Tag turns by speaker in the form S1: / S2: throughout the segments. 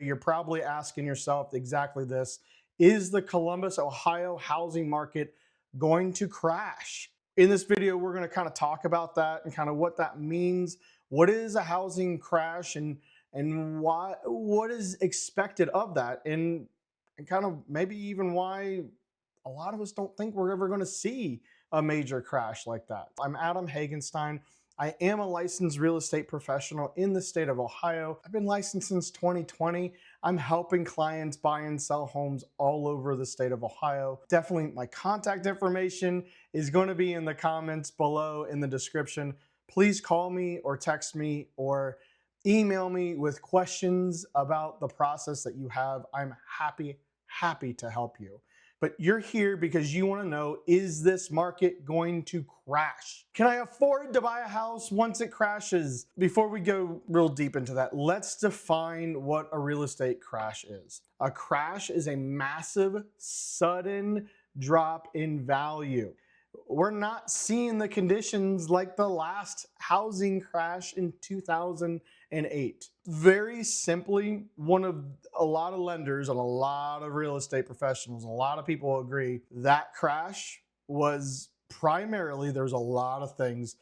S1: you're probably asking yourself exactly this. Is the Columbus, Ohio housing market going to crash? In this video, we're going to kind of talk about that and kind of what that means. What is a housing crash, and what is expected of that, and kind of maybe even why a lot of us don't think we're ever going to see a major crash like that. I'm Adam Hagenstein. I am a licensed real estate professional in the state of Ohio. I've been licensed since 2020. I'm helping clients buy and sell homes all over the state of Ohio. Definitely my contact information is going to be in the comments below in the description. Please call me or text me or email me with questions about the process that you have. I'm happy to help you. But you're here because you want to know, is this market going to crash? Can I afford to buy a house once it crashes? Before we go real deep into that, let's define what a real estate crash is. A crash is a massive, sudden drop in value. We're not seeing the conditions like the last housing crash in 2008. Very simply, a lot of lenders and a lot of real estate professionals, a lot of people agree that crash was primarily, there's a lot of things,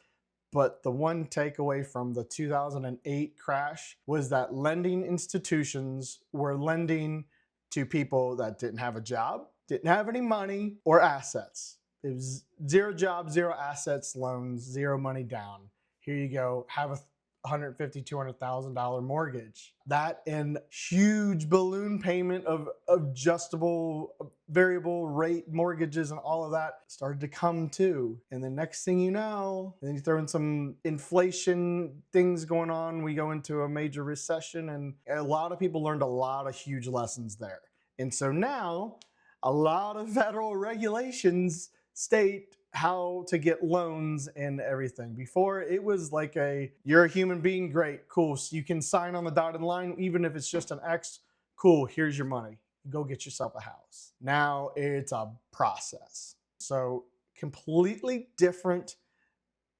S1: but the one takeaway from the 2008 crash was that lending institutions were lending to people that didn't have a job, didn't have any money or assets. It was zero jobs, zero assets, loans, zero money down. Here you go, have a $150,000, $200,000 mortgage. That and huge balloon payment of adjustable variable rate mortgages and all of that started to come too. And the next thing you know, and then you throw in some inflation things going on, we go into a major recession, and a lot of people learned a lot of huge lessons there. And so now a lot of federal regulations state how to get loans and everything. Before, it was like you're a human being, great, cool. So you can sign on the dotted line, even if it's just an X, cool, here's your money. Go get yourself a house. Now it's a process. So completely different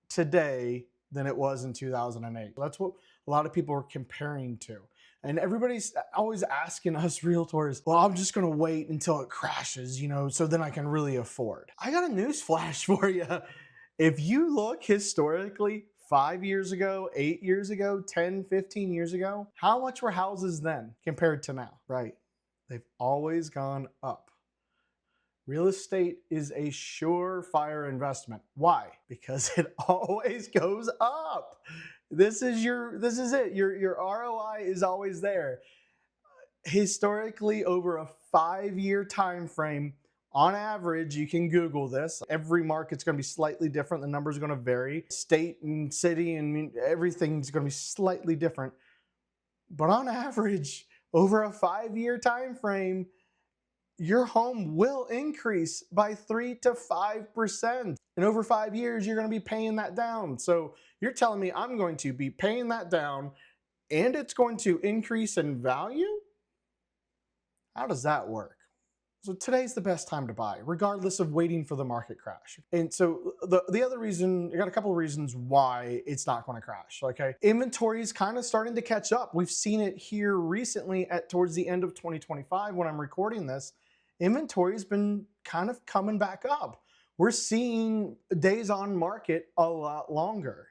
S1: today than it was in 2008. That's what a lot of people are comparing to. And everybody's always asking us realtors, well, I'm just going to wait until it crashes, so then I can really afford. I got a news flash for you. If you look historically, 5 years ago, 8 years ago, 10, 15 years ago, how much were houses then compared to now? Right. They've always gone up. Real estate is a surefire investment. Why? Because it always goes up. This is it. Your ROI is always there. Historically, over a 5-year time frame, on average, you can Google this. Every market's going to be slightly different. The numbers are going to vary. State and city and everything's going to be slightly different. But on average, over a 5-year time frame, your home will increase by 3 to 5%. And over 5 years, you're going to be paying that down. So you're telling me I'm going to be paying that down and it's going to increase in value? How does that work? So today's the best time to buy, regardless of waiting for the market crash. And so the other reason, I got a couple of reasons why it's not going to crash. Okay, inventory is kind of starting to catch up. We've seen it here recently towards the end of 2025 when I'm recording this. Inventory's been kind of coming back up. We're seeing days on market a lot longer.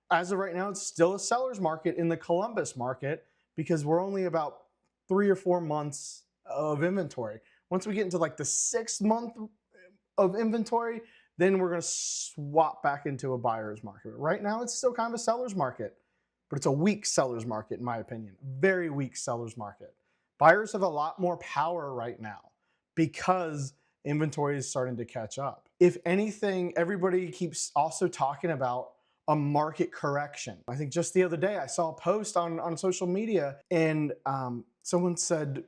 S1: As of right now, it's still a seller's market in the Columbus market because we're only about 3 or 4 months of inventory. Once we get into like the 6th month of inventory, then we're going to swap back into a buyer's market. Right now, it's still kind of a seller's market, but it's a weak seller's market in my opinion. Very weak seller's market. Buyers have a lot more power right now because inventory is starting to catch up. If anything, everybody keeps also talking about a market correction. I think just the other day I saw a post on social media and someone said,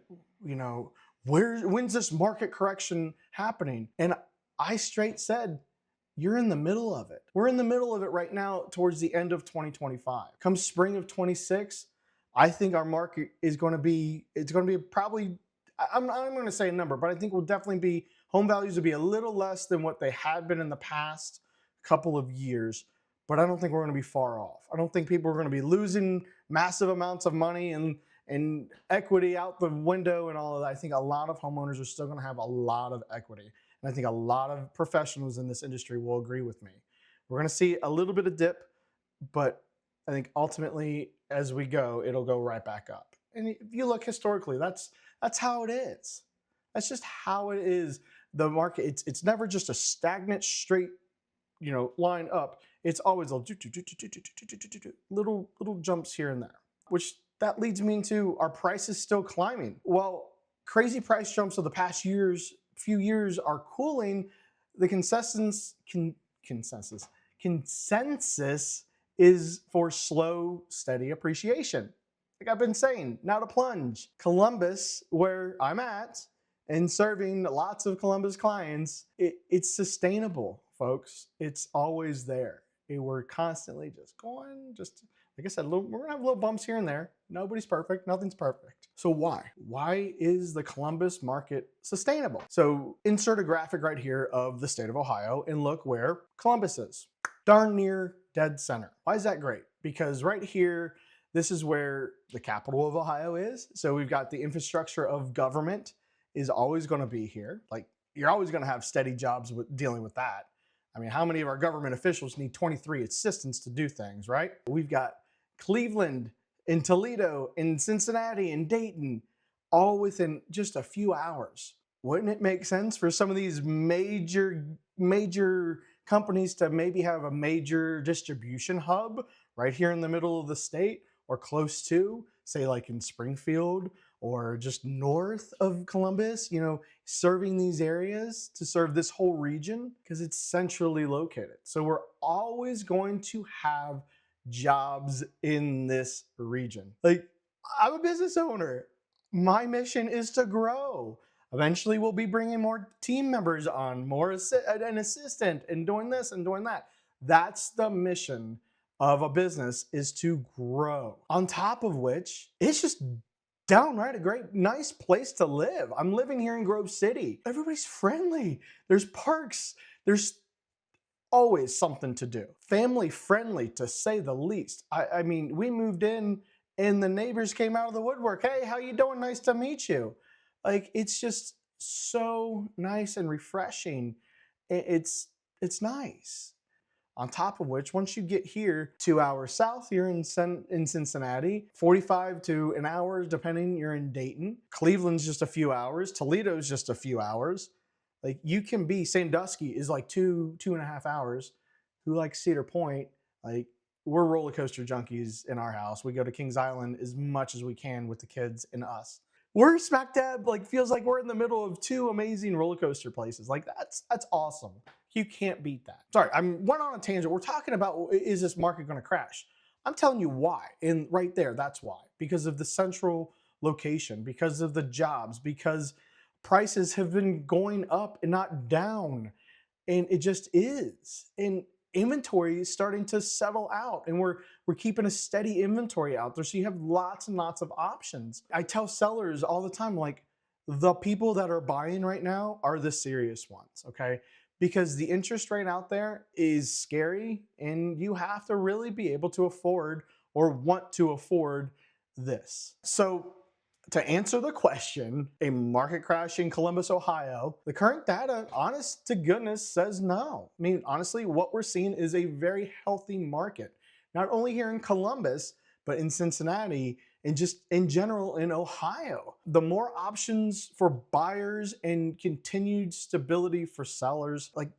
S1: when's this market correction happening? And I straight said, you're in the middle of it. We're in the middle of it right now towards the end of 2025. Come spring of 26, I think our market is going to be, probably, I'm going to say a number, but I think home values will be a little less than what they had been in the past couple of years, but I don't think we're going to be far off. I don't think people are going to be losing massive amounts of money and and equity out the window and all of that, I think a lot of homeowners are still going to have a lot of equity. And I think a lot of professionals in this industry will agree with me. We're going to see a little bit of dip, but I think ultimately as we go, it'll go right back up. And if you look historically, that's how it is. That's just how it is. The market, it's never just a stagnant straight, line up. It's always little jumps here and there, which that leads me into our prices still climbing. Well, crazy price jumps of the past few years are cooling. The consensus is for slow, steady appreciation. Like I've been saying, not a plunge. Columbus, where I'm at, and serving lots of Columbus clients, it's sustainable, folks. It's always there. We're constantly just going, like I said, we're gonna have little bumps here and there. Nobody's perfect, nothing's perfect. So why? Why is the Columbus market sustainable? So insert a graphic right here of the state of Ohio and look where Columbus is. Darn near dead center. Why is that great? Because right here, this is where the capital of Ohio is. So we've got the infrastructure of government is always going to be here. Like you're always going to have steady jobs with dealing with that. I mean, how many of our government officials need 23 assistants to do things, right? We've got Cleveland and Toledo and Cincinnati and Dayton, all within just a few hours. Wouldn't it make sense for some of these major companies to maybe have a major distribution hub right here in the middle of the state or close to, say like in Springfield or just north of Columbus, serving these areas to serve this whole region because it's centrally located. So we're always going to have jobs in this region. Like I'm a business owner. My mission is to grow. Eventually we'll be bringing more team members on, an assistant and doing this and doing that. That's the mission of a business, is to grow. On top of which, it's just downright a great, nice place to live. I'm living here in Grove City. Everybody's friendly. There's parks. There's always something to do. Family friendly, to say the least. I mean, we moved in and the neighbors came out of the woodwork. Hey, how you doing? Nice to meet you. Like, it's just so nice and refreshing. It's nice. On top of which, once you get here 2 hours south, you're in Cincinnati, 45 to an hour, depending, you're in Dayton. Cleveland's just a few hours. Toledo's just a few hours. Like you can be, Sandusky is like 2.5 hours. Who likes Cedar Point? Like we're roller coaster junkies in our house. We go to Kings Island as much as we can with the kids and us. We're smack dab, like feels like we're in the middle of two amazing roller coaster places. Like that's awesome. You can't beat that. Sorry, I went on a tangent. We're talking about, is this market going to crash? I'm telling you why. And right there, that's why. Because of the central location, because of the jobs, because prices have been going up and not down. And it just is. And inventory is starting to settle out, and we're keeping a steady inventory out there, so you have lots and lots of options. I tell sellers all the time, like, the people that are buying right now are the serious ones, okay? Because the interest rate out there is scary, and you have to really be able to afford or want to afford this. So to answer the question, a market crash in Columbus, Ohio, the current data, honest to goodness, says no. I mean, honestly, what we're seeing is a very healthy market, not only here in Columbus, but in Cincinnati and just in general in Ohio. The more options for buyers and continued stability for sellers, like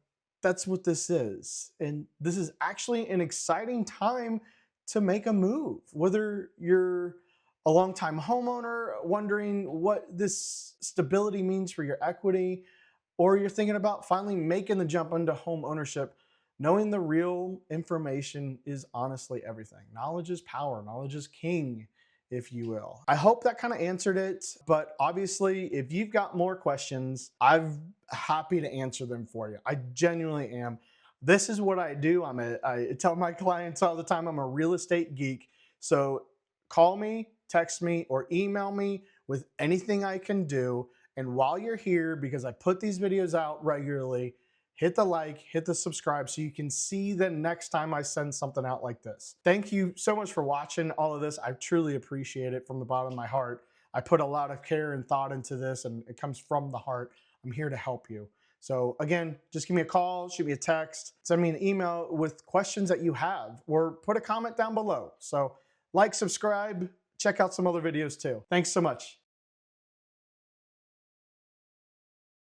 S1: that's what this is. And this is actually an exciting time to make a move, whether you're a longtime homeowner wondering what this stability means for your equity, or you're thinking about finally making the jump into home ownership. Knowing the real information is honestly everything. Knowledge is power. Knowledge is king, if you will. I hope that kind of answered it, but obviously if you've got more questions, I'm happy to answer them for you. I genuinely am. This is what I do. I tell my clients all the time, I'm a real estate geek. So call me, text me, or email me with anything I can do. And while you're here, because I put these videos out regularly, hit the like, hit the subscribe so you can see the next time I send something out like this. Thank you so much for watching all of this. I truly appreciate it from the bottom of my heart. I put a lot of care and thought into this, and it comes from the heart. I'm here to help you. So again, just give me a call, shoot me a text, send me an email with questions that you have, or put a comment down below. So like, subscribe, check out some other videos too. Thanks so much.